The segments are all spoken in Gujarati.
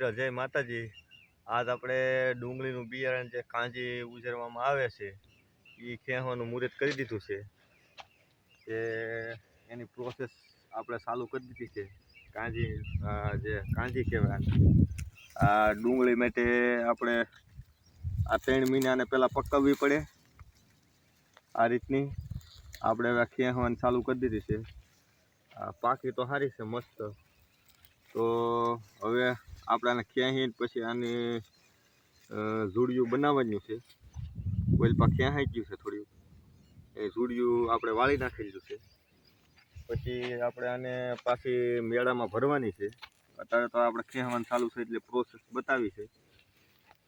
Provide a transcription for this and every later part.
મિત્ર જય માતાજી। આજ આપણે ડુંગળીનું બિયારણ જે કાંજી ઉજરવામાં આવે છે એ ખેવાનું મુહૂર્ત કરી દીધું છે કે એની પ્રોસેસ આપણે ચાલુ કરી દીધી છે। કાંજી જે કાંજી કહેવાય આ ડુંગળી માટે આપણે આ 3 મહિનાને પહેલાં પકવવી પડે। આ રીતની આપણે હવે ખેવાનું ચાલુ કરી દીધી છે। આ પાકી તો સારી છે મસ્ત। તો હવે આપણે આને ખેંચીને પછી આની ઝૂડિયું બનાવવાનું છે। ઓઇલ પર ખેંચાઈ ગયું છે થોડું, એ ઝૂડિયું આપણે વાળી નાખેલું છે। પછી આપણે આને પાછી મેળામાં ભરવાની છે। અત્યારે તો આપણે ખેંચવાનું ચાલુ છે એટલે પ્રોસેસ બતાવી છે।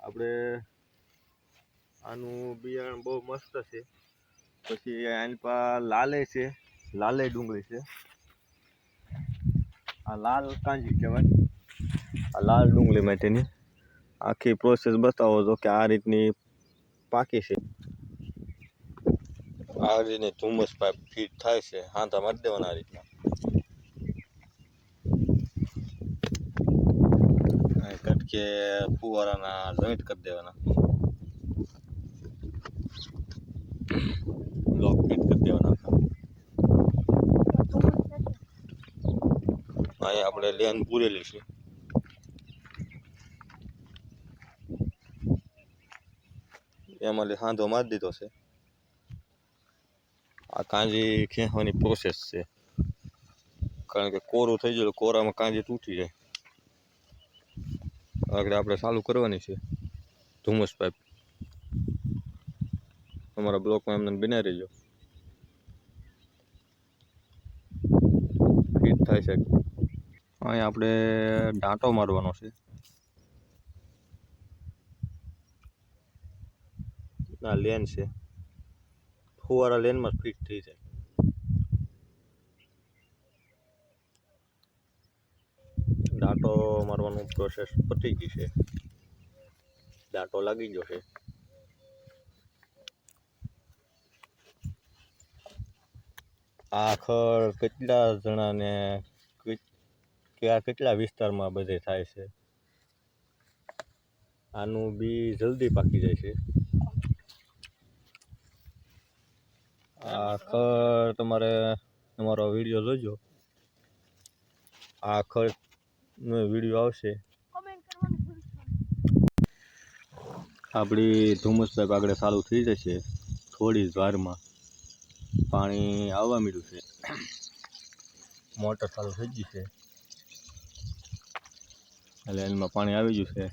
આપણે આનું બિયારણ બહુ મસ્ત છે। પછી આની પર લાલે છે, લાલે ડુંગળી છે। આ લાલ કાંજી કહેવાય। આ લાલ ડુંગળી માટેની આખી પ્રોસેસ બતાવો તો કે આ રીતની પાકી છે। આ રીતની ધુમ્મસ પાઇપ ફિટ થાય છે, હાંધા મારી દેવાના આ રીતના। કટકે ફુવારાના જોઈન્ટ કરી દેવાના, બ્લોક ફિટ કરી દેવાના। અહીંયા આપણે લેન પૂરેલી છે। એમાં હાંધો મારી દીધો છે। આ કાંજી ખેંચવાની પ્રોસેસ છે, કારણ કે કોરું થઈ ગયું, કોરામાં કાંજી તૂટી જાય। આગળ આપણે ચાલુ કરવાની છે ધુમ્મસ પાઇપ। અમારા બ્લોકમાં એમને બનાવી રહેજો, ફિટ થાય છે। અહીંયા આપણે ડાંટો મારવાનો છે। આ લેન છે, ફુવારા લેનમાં ફિટ થઈ જાય। ડાંટો મારવાનું પ્રોસેસ પતી ગઈ છે, ડાંટો લાગી ગયો છે। આ ખડ કેટલા જણાને કે આ કેટલા વિસ્તારમાં બધે થાય છે। આનું બી જલ્દી પાકી જાય છે। આ ખડ તમારે તમારો વિડીયો જોજો, આ ખડનો વિડીયો આવશે। આપણી ધુમ્મસ પાઇપ આગળ ચાલુ થઈ જશે થોડી જ વારમાં। પાણી આવવા માંડ્યું છે, મોટર ચાલુ થઈ ગઈ છે એટલે એમાં પાણી આવી ગયું છે।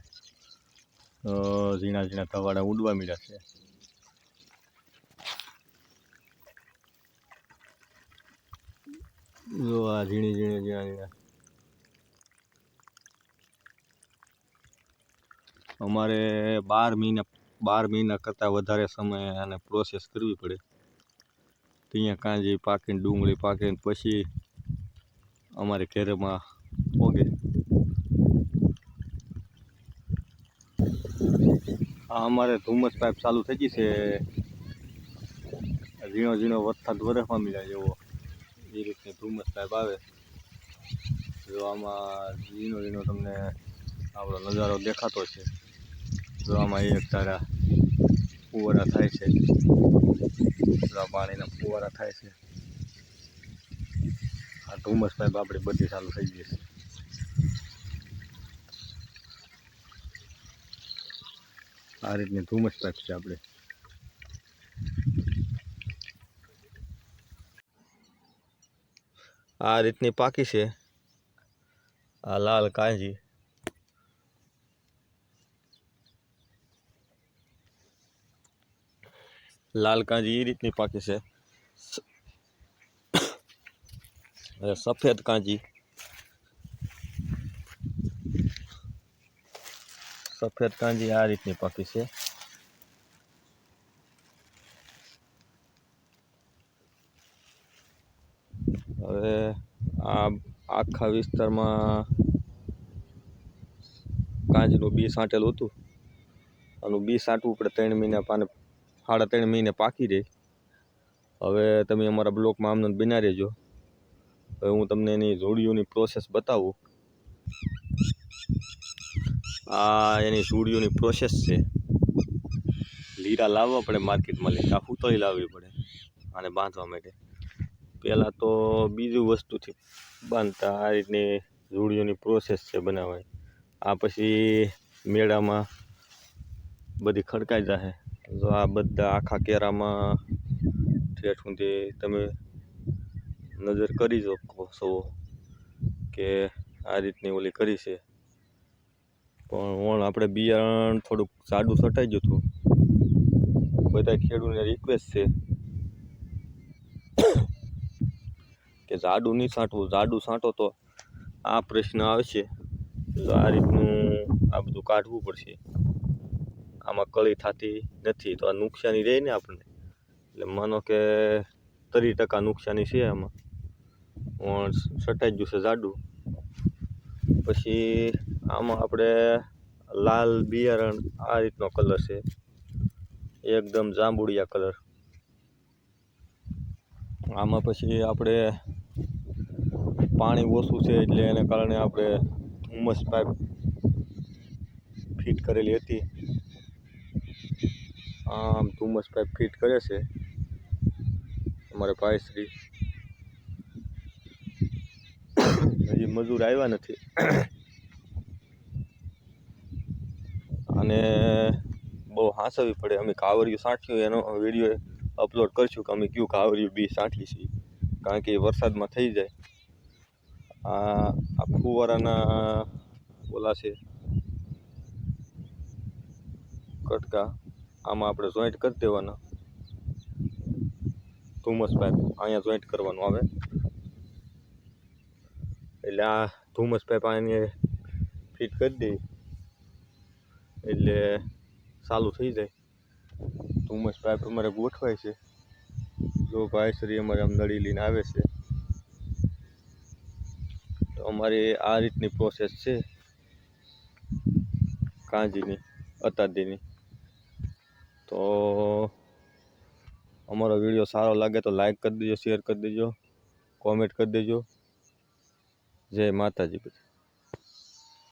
તો ઝીણા ઝીણા તવાડા ઉડવા માંડ્યા છે। જો આ ઝીણી ઝીણી ઝીણા ઝીણા અમારે 12 મહિના કરતાં વધારે સમય આને પ્રોસેસ કરવી પડે। ત્યાં કાંજી પાકીને ડુંગળી પાકીને પછી અમારે ઘેરમાં પોગે। આ અમારે ધુમ્મસ પાઇપ ચાલુ થઈ ગઈ છે, ઝીણો ઝીણો વરસાદ વરસવા મળ્યા જેવો એ રીતની ધુમ્મસ પાઇપ આવે। જો આમાં ઝીણો ઝીણો તમને આપણો નજારો દેખાતો છે। જો આમાં એક તારા ફુવારા થાય છે, પાણીના ફુવારા થાય છે। આ ધુમ્મસ પાઇપ આપણી બધી ચાલુ થઈ ગઈ છે। આ રીતની ધુમ્મસ પાઇપ છે આપણે। આ રીતની પાકી છે આ લાલ કાંજી। લાલ કાંજી એ રીતની પાકી છે। સફેદ કાંજી, સફેદ કાંજી આ રીતની પાકી છે। હવે આ આખા વિસ્તારમાં કાંજીનું બી છાંટેલું હતું, આનું બી છાંટવું પડે 3 મહિના, 3.5 મહિને પાકી રહે। હવે તમે અમારા બ્લોકમાં આમને બના રહેજો, હવે હું તમને એની ઝૂડિયુંની પ્રોસેસ બતાવું। આ એની સૂડીઓની પ્રોસેસ છે. લીરા લાવવા પડે માર્કેટમાં લઈ, આ પૂતળી લાવવી પડે આને બાંધવા માટે. પહેલાં તો બીજું વસ્તુથી બાંધતા, આ રીતની સૂડીઓની પ્રોસેસ છે બનાવવાની. આ પછી મેળામાં બધી ખડકાઈ જશે. જો આ બધા આખા કેરામાં ઠેઠ સુધી તમે નજર કરી શકો કે આ રીતની ઓલી કરી છે. પણ આપણે બિયારણ થોડુંક જાડું છટાઈ ગયું હતું. બધા ખેડૂતને રિક્વેસ્ટ છે કે જાડું નહીં છાંટવું, જાડું છાંટો તો આ પ્રશ્ન આવશે. તો આ રીતનું આ બધું કાઢવું પડશે. આમાં કળી થતી નથી તો આ નુકસાની રહે ને આપણને. એટલે માનો કે 30% નુકસાની છે આમાં. પણ છટાઈ ગયું છે જાડું. પછી આમાં આપણે લાલ બિયારણ આ રીતનો કલર છે, એકદમ જાંબુડિયા કલર. આમાં પછી આપણે પાણી ઓછું છે એટલે એને કારણે આપણે ધુમ્મસ પાઇપ ફિટ કરેલી હતી. આમ ધુમ્મસ પાઇપ ફિટ કરે છે અમારે ભાઈશ્રી. હજી મજૂર આવ્યા નથી. અને બહુ હાંસવી પડે. અમે કાવરિયું સાંઠ્યું એનો વિડીયો અપલોડ કરીશું કે અમે કયું કાવરિયું બી સાંઠી છીએ, કારણ કે એ વરસાદમાં થઈ જાય. આ ફુવારાના ઓલા છે કટકા, આમાં આપણે જોઈન્ટ કરી દેવાના. ધુમ્મસ પાઇપ અહીંયા જોઈન્ટ કરવાનું આવે એટલે આ ધુમ્મસ પાઇપ અહીંયા ફિટ કરી દઈએ એટલે ચાલુ થઈ જાય. ધુમ્મસ પાઇપ અમારે ગોઠવાય છે. જો ભાઈશ્રી અમારે આમ નળી લઈને આવે છે. તો અમારી આ રીતની પ્રોસેસ છે કાંજીની, અતાદીની. તો અમારો વિડીયો સારો લાગે તો લાઈક કરી દેજો, શેર કરી દેજો, કોમેન્ટ કરી દેજો. જય માતાજી.